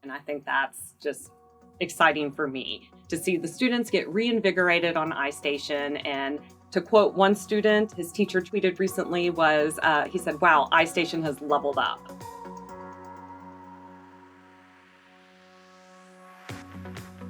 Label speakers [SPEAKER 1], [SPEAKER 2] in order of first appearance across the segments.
[SPEAKER 1] And I think that's just exciting for me to see the students get reinvigorated on Istation. And to quote one student, his teacher tweeted recently he said, "Wow, Istation has leveled up."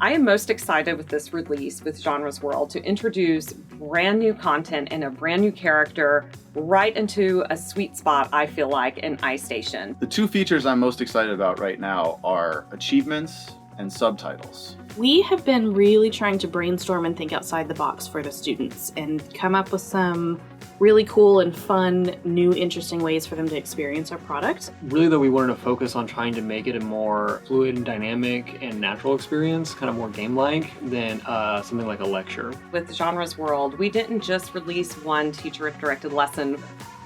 [SPEAKER 1] I am most excited with this release with Genres World to introduce brand new content and a brand new character right into a sweet spot, I feel like, in Istation.
[SPEAKER 2] The two features I'm most excited about right now are achievements and subtitles.
[SPEAKER 3] We have been really trying to brainstorm and think outside the box for the students and come up with some really cool and fun, new, interesting ways for them to experience our product.
[SPEAKER 4] Really, though, we wanted to focus on trying to make it a more fluid and dynamic and natural experience, kind of more game-like than something like a lecture.
[SPEAKER 1] With Genres World, we didn't just release one teacher-directed lesson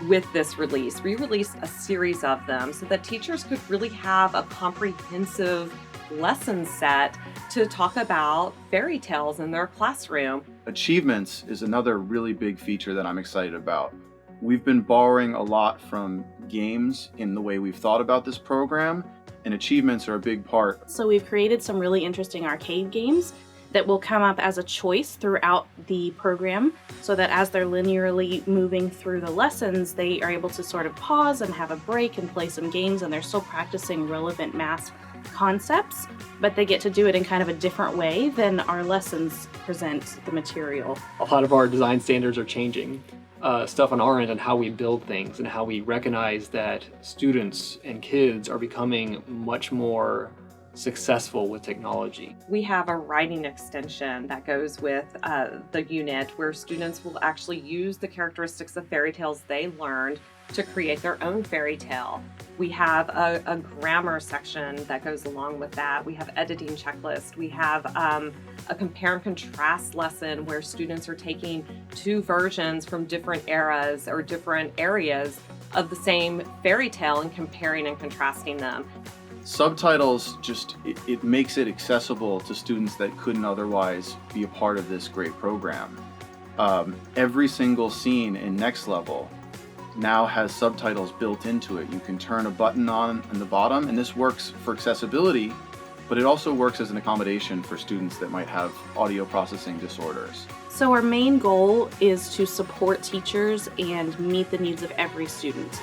[SPEAKER 1] with this release. We released a series of them so that teachers could really have a comprehensive lesson set to talk about fairy tales in their classroom.
[SPEAKER 2] Achievements is another really big feature that I'm excited about. We've been borrowing a lot from games in the way we've thought about this program, and achievements are a big part.
[SPEAKER 3] So we've created some really interesting arcade games that will come up as a choice throughout the program so that as they're linearly moving through the lessons, they are able to sort of pause and have a break and play some games, and they're still practicing relevant math concepts, but they get to do it in kind of a different way than our lessons present the material.
[SPEAKER 4] A lot of our design standards are changing. Stuff on our end on how we build things and how we recognize that students and kids are becoming much more successful with technology.
[SPEAKER 1] We have a writing extension that goes with the unit where students will actually use the characteristics of fairy tales they learned to create their own fairy tale. We have a grammar section that goes along with that. We have editing checklist. We have a compare and contrast lesson where students are taking two versions from different eras or different areas of the same fairy tale and comparing and contrasting them.
[SPEAKER 2] Subtitles it makes it accessible to students that couldn't otherwise be a part of this great program. Every single scene in Next Level now has subtitles built into it. You can turn a button on in the bottom, and this works for accessibility, but it also works as an accommodation for students that might have audio processing disorders.
[SPEAKER 3] So our main goal is to support teachers and meet the needs of every student.